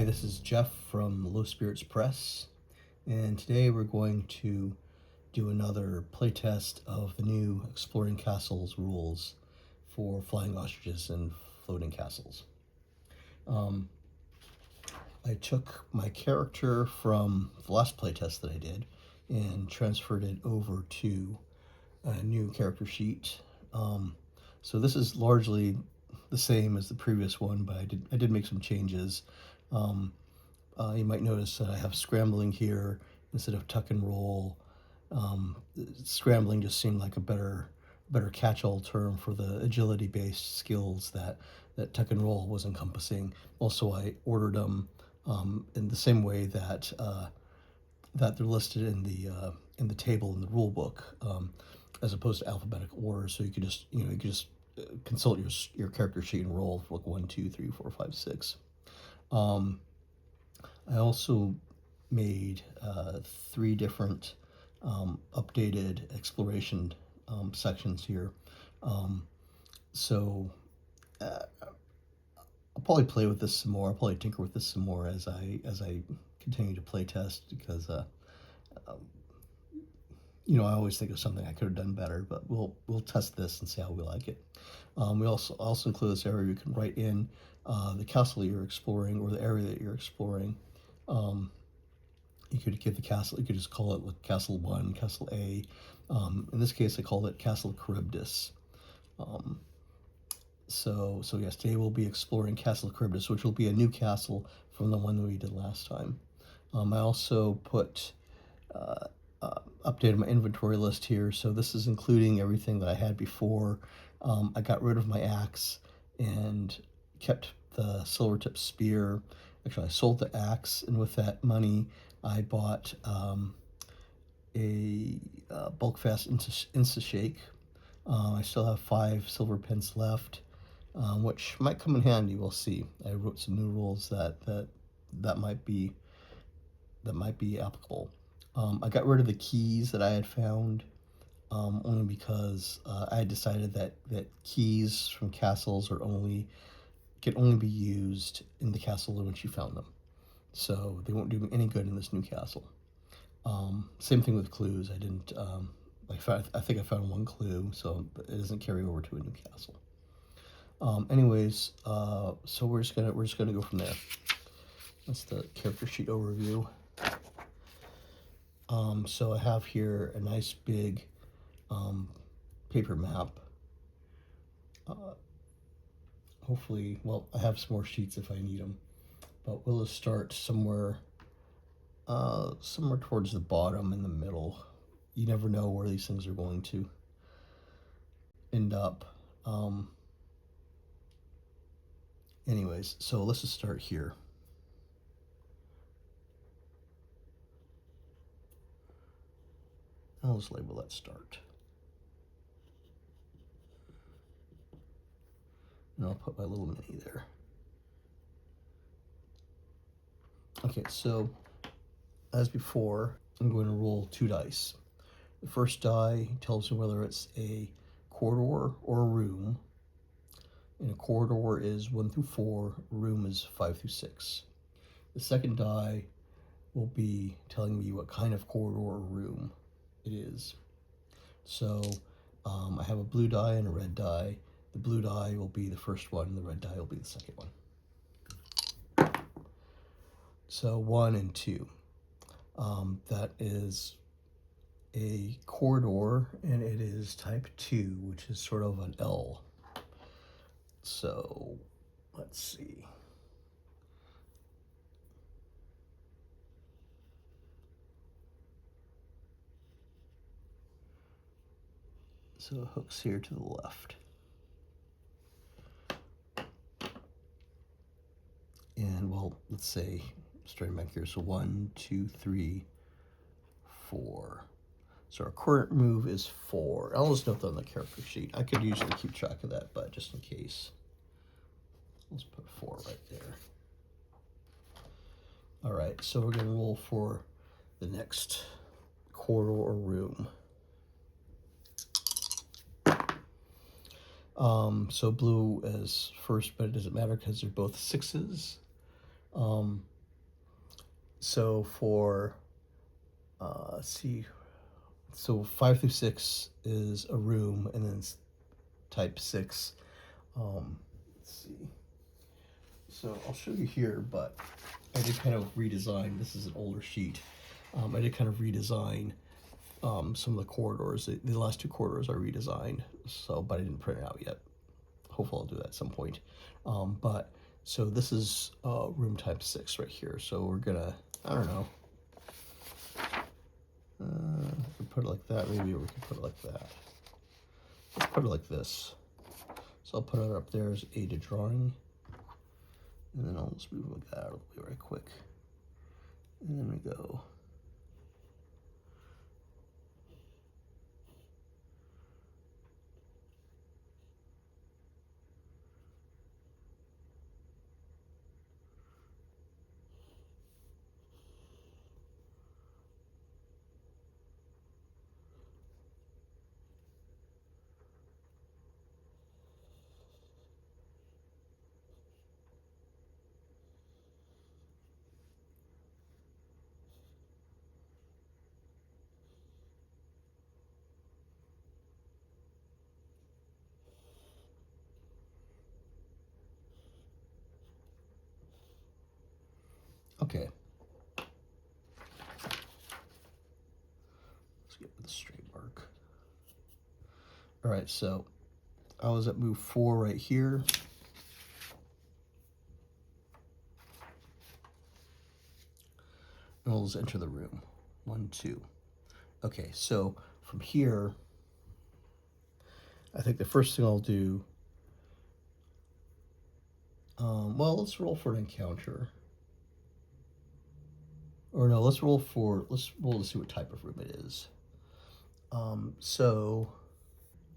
Hi, this is Jeff from Low Spirits Press, and today we're going to do another playtest of the new Exploring Castles rules for Flying Ostriches and Floating Castles. I took my character from the last playtest that I did and transferred it over to a new character sheet. So this is largely the same as the previous one, but I did make some changes. You might notice that I have scrambling here instead of tuck and roll. Scrambling just seemed like a better catch-all term for the agility-based skills that tuck and roll was encompassing. Also, I ordered them in the same way that that they're listed in the table in the rule book, as opposed to alphabetical order. So you could just consult your character sheet and roll for like 1, 2, 3, 4, 5, 6. I also made 3 different updated exploration sections here. So I'll probably play with this some more. I'll probably tinker with this some more as I continue to play test, because I always think of something I could have done better, but we'll test this and see how we like it. We also include this area you can write in the castle you're exploring or the area that you're exploring. You could give the castle, you could just call it like Castle 1, Castle A. In this case, I called it Castle Charybdis. So yes, today we'll be exploring Castle Charybdis, which will be a new castle from the one that we did last time. I also updated my inventory list here, so this is including everything that I had before. I got rid of my axe and kept the silver tip spear. Actually, I sold the axe, and with that money, I bought a bulk fast insta-shake. I still have 5 silver pence left, which might come in handy. We'll see. I wrote some new rules that might be applicable. I got rid of the keys that I had found, only because I had decided that keys from castles can only be used in the castle in which you found them. So they won't do me any good in this new castle. Same thing with clues. I didn't. I think I found 1 clue, so it doesn't carry over to a new castle. Anyways, so we're just gonna go from there. That's the character sheet overview. So I have here a nice big paper map. Hopefully, well, I have some more sheets if I need them, but we'll just start somewhere towards the bottom in the middle. You never know where these things are going to end up. Anyways, so let's just start here. I'll just label that start. And I'll put my little mini there. Okay, so as before, I'm going to roll 2 dice. The first die tells me whether it's a corridor or a room. And a corridor is 1 through 4, room is 5 through 6. The second die will be telling me what kind of corridor or room it is. So I have a blue die and a red die. The blue die will be the first one, and the red die will be the second one. So 1 and 2. That is a corridor, and it is type 2, which is sort of an L. So let's see. So it hooks here to the left. And well, let's say, starting back here, so 1, 2, 3, 4. So our current move is 4. I'll just note that on the character sheet. I could usually keep track of that, but just in case, let's put 4 right there. All right, so we're going to roll for the next corridor or room. So blue is first, but it doesn't matter because they're both 6s. So for, let's see, so 5 through 6 is a room, and then it's type 6. Let's see. So I'll show you here, but I did kind of redesign. This is an older sheet. I did kind of redesign some of the corridors. The last 2 corridors I redesigned, so, but I didn't print it out yet. Hopefully I'll do that at some point. But so this is room type 6 right here. So we're gonna, I don't know, we could put it like that maybe, or we could put it like that. Let's put it like this. So I'll put it up there as aided drawing, and then I'll just move like that out of the way right quick. And then we go. Okay. Let's get with the straight mark. All right, so I was at move 4 right here. And we'll just enter the room. 1, 2. Okay, so from here, I think the first thing I'll do, well, let's roll for an encounter. Or no, let's roll to see what type of room it is. So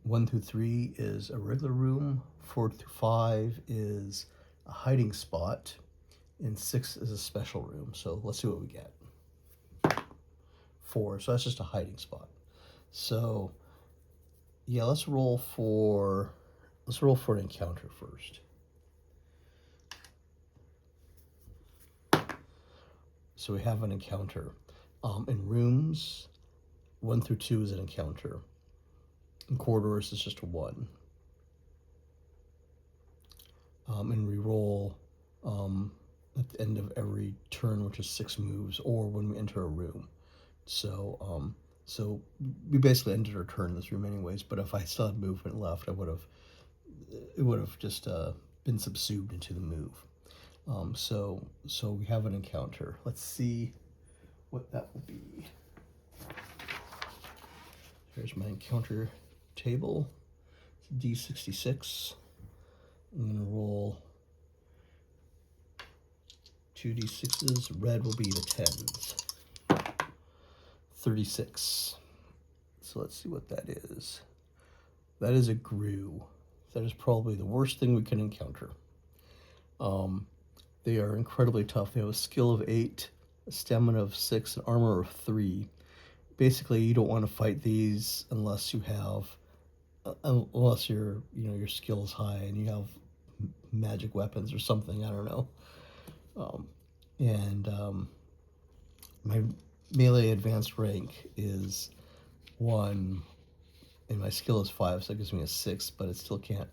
1 through 3 is a regular room, 4 through 5 is a hiding spot, and 6 is a special room. So let's see what we get. 4, so that's just a hiding spot. So yeah, let's roll for an encounter first. So we have an encounter. In rooms, 1 through 2 is an encounter. In corridors, it's just a 1. And we roll at the end of every turn, which is 6 moves, or when we enter a room. So so we basically ended our turn in this room anyways, but if I still had movement left, it would have just been subsumed into the move. So we have an encounter. Let's see what that will be. Here's my encounter table. It's D66. I'm gonna roll 2 D6s. Red will be the 10s. 36. So let's see what that is. That is a Grue. That is probably the worst thing we can encounter. They are incredibly tough. They have a skill of 8, a stamina of 6, an armor of 3. Basically, you don't want to fight these unless you have, unless your skill is high and you have magic weapons or something. I don't know. My melee advanced rank is 1, and my skill is 5, so it gives me a 6, but it still can't.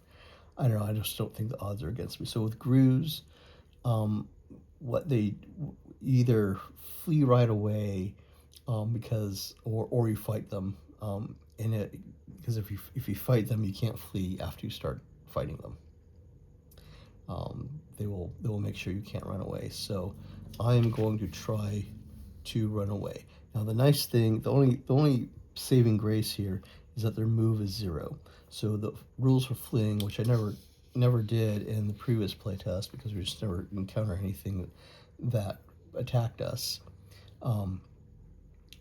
I don't know. I just don't think the odds are against me. So with Grues, what they either flee right away, because or you fight them, because if you fight them, you can't flee after you start fighting them. They will make sure you can't run away. So I am going to try to run away. Now the nice thing, the only saving grace here is that their move is 0. So the rules for fleeing, which I never did in the previous playtest because we just never encountered anything that attacked us.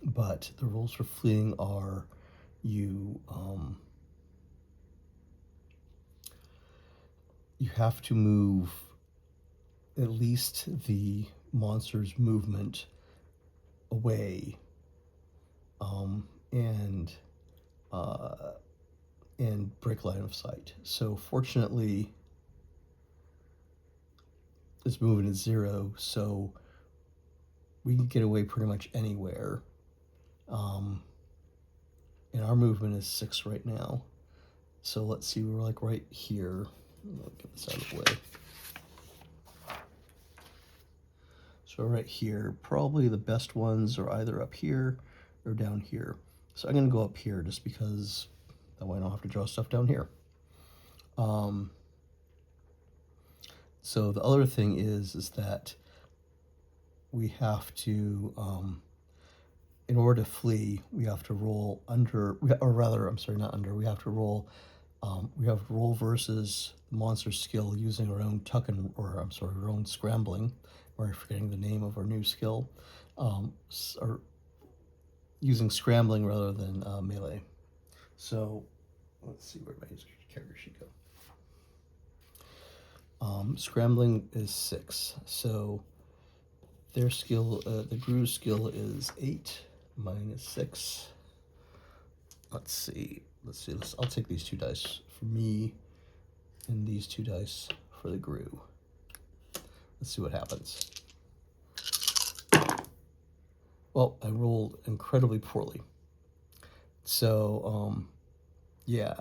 But the rules for fleeing are you have to move at least the monster's movement away, and break line of sight. So fortunately, this movement is 0, so we can get away pretty much anywhere. And our movement is 6 right now. So let's see, we're like right here. I'll get this out of the way. So right here, probably the best ones are either up here or down here. So I'm going to go up here just because that way I don't have to draw stuff down here. So the other thing is that we have to, in order to flee, we have to roll under, or rather, I'm sorry, not under, we have to roll versus the monster skill using our own our own scrambling. We're forgetting the name of our new skill, or using scrambling rather than melee. So let's see where my character should go. Scrambling is 6, so their skill, the Grue skill is 8 minus 6. Let's see. I'll take these 2 dice for me and these 2 dice for the Grue. Let's see what happens. Well, I rolled incredibly poorly. So, yeah.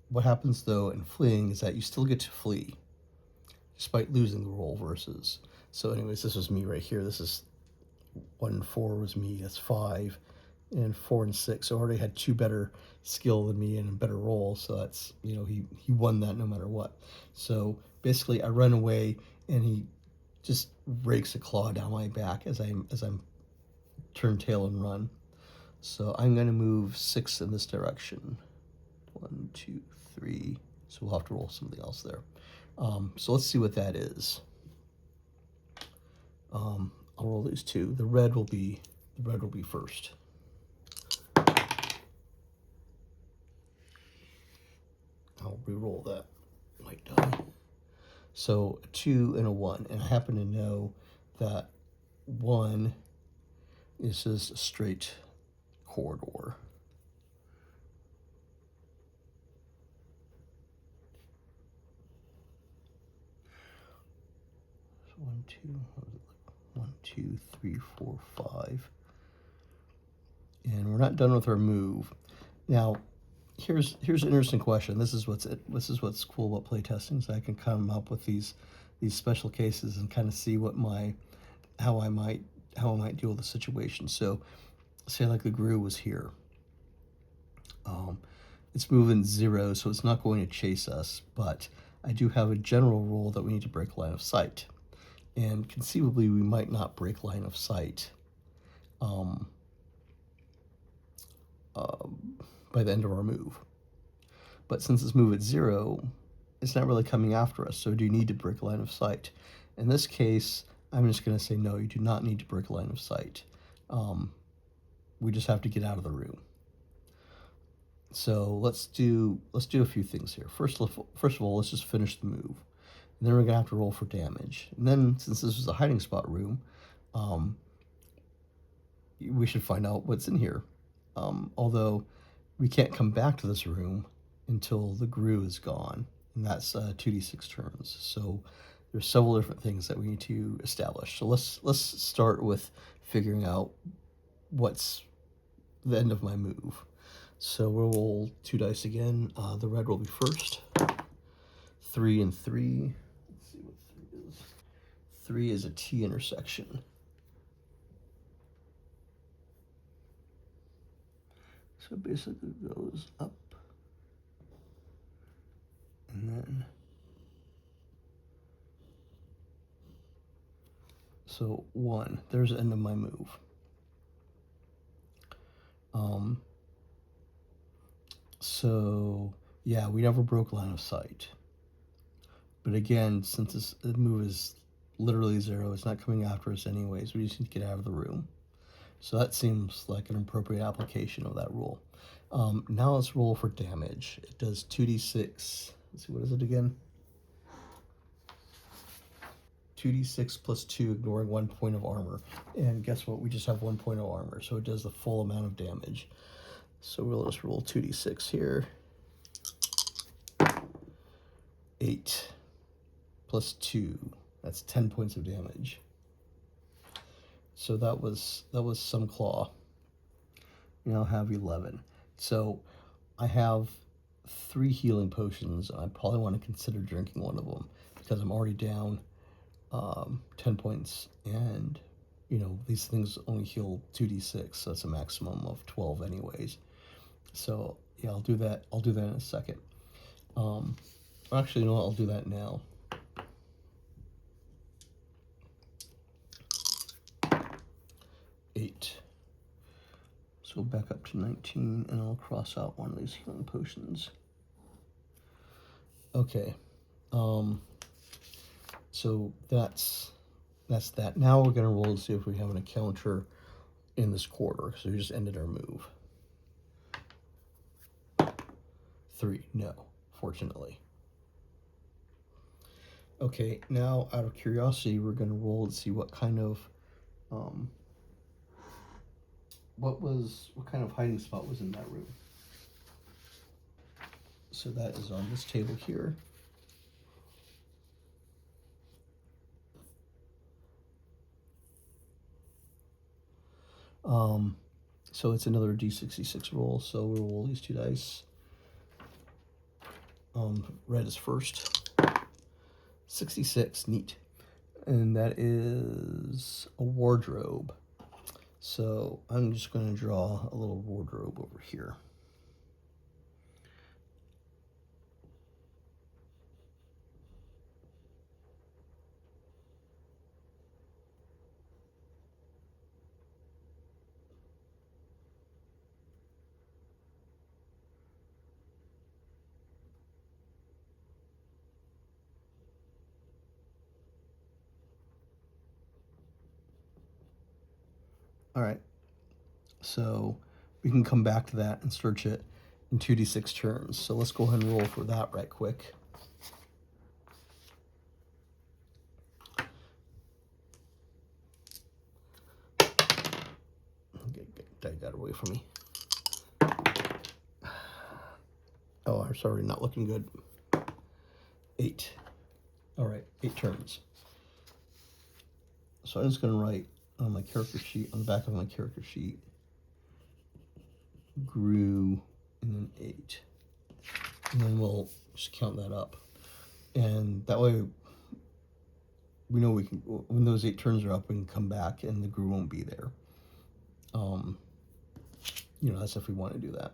What happens, though, in fleeing is that you still get to flee, despite losing the roll versus. So anyways, this was me right here. This is 1 and 4 was me. That's 5. And 4 and 6. So I already had 2 better skill than me and a better roll. So that's, he won that no matter what. So basically I run away and he just rakes a claw down my back as I'm turn tail and run. So I'm going to move 6 in this direction. 1, 2, 3. So we'll have to roll something else there. So let's see what that is. I'll roll these 2. The red will be first. I'll re-roll that white die. So a 2 and a 1, and I happen to know that 1 is just a straight corridor. So 1, 2, 3, 4, 5. And we're not done with our move. Now, here's an interesting question. This is what's cool about playtesting, is I can come up with these special cases and kind of see how I might deal with the situation. So, say like the Grue was here. It's moving 0, so it's not going to chase us, but I do have a general rule that we need to break line of sight. And conceivably, we might not break line of sight by the end of our move. But since it's moved at 0, it's not really coming after us, so do you need to break line of sight? In this case, I'm just going to say no, you do not need to break line of sight. We just have to get out of the room. So let's do a few things here. First of all, let's just finish the move. And then we're going to have to roll for damage. And then, since this was a hiding spot room, we should find out what's in here. Although we can't come back to this room until the Grue is gone, and that's 2d6 turns. So there's several different things that we need to establish. So let's start with figuring out what's the end of my move. So we'll roll 2 dice again. The red will be first. 3 and 3. Let's see what 3 is. 3 is a T intersection. So basically it goes up. And then. So 1. There's the end of my move. So yeah, we never broke line of sight. But again, since this move is literally 0, it's not coming after us anyways. We just need to get out of the room. So that seems like an appropriate application of that rule. Now let's roll for damage. It does 2d6. Let's see, what is it again? 2d6 plus 2, ignoring 1 point of armor. And guess what? We just have 1 point of armor, so it does the full amount of damage. So we'll just roll 2d6 here. 8 plus 2. That's 10 points of damage. So that was some claw. You now have 11. So I have 3 healing potions. I probably want to consider drinking one of them because I'm already down 10 points, and these things only heal 2d6, so that's a maximum of 12 anyways. So yeah, I'll do that in a second. Actually, I'll do that now. Eight. So back up to 19, and I'll cross out one of these healing potions. Okay. So that's that. Now we're gonna roll to see if we have an encounter in this quarter. So we just ended our move. 3. No, fortunately. Okay, now out of curiosity, we're gonna roll and see what kind of what kind of hiding spot was in that room. So that is on this table here. So it's another D66 roll. So we'll roll these 2 dice. Red is first. 66, neat. And that is a wardrobe. So I'm just going to draw a little wardrobe over here. All right, so we can come back to that and search it in 2d6 turns. So let's go ahead and roll for that right quick. Get that away from me. Oh, I'm sorry, not looking good. 8. All right, 8 turns. So I'm just going to write on my character sheet, on the back of my character sheet, Grue, and then 8. And then we'll just count that up. And that way, we know we can, when those 8 turns are up, we can come back and the Grue won't be there. That's if we want to do that.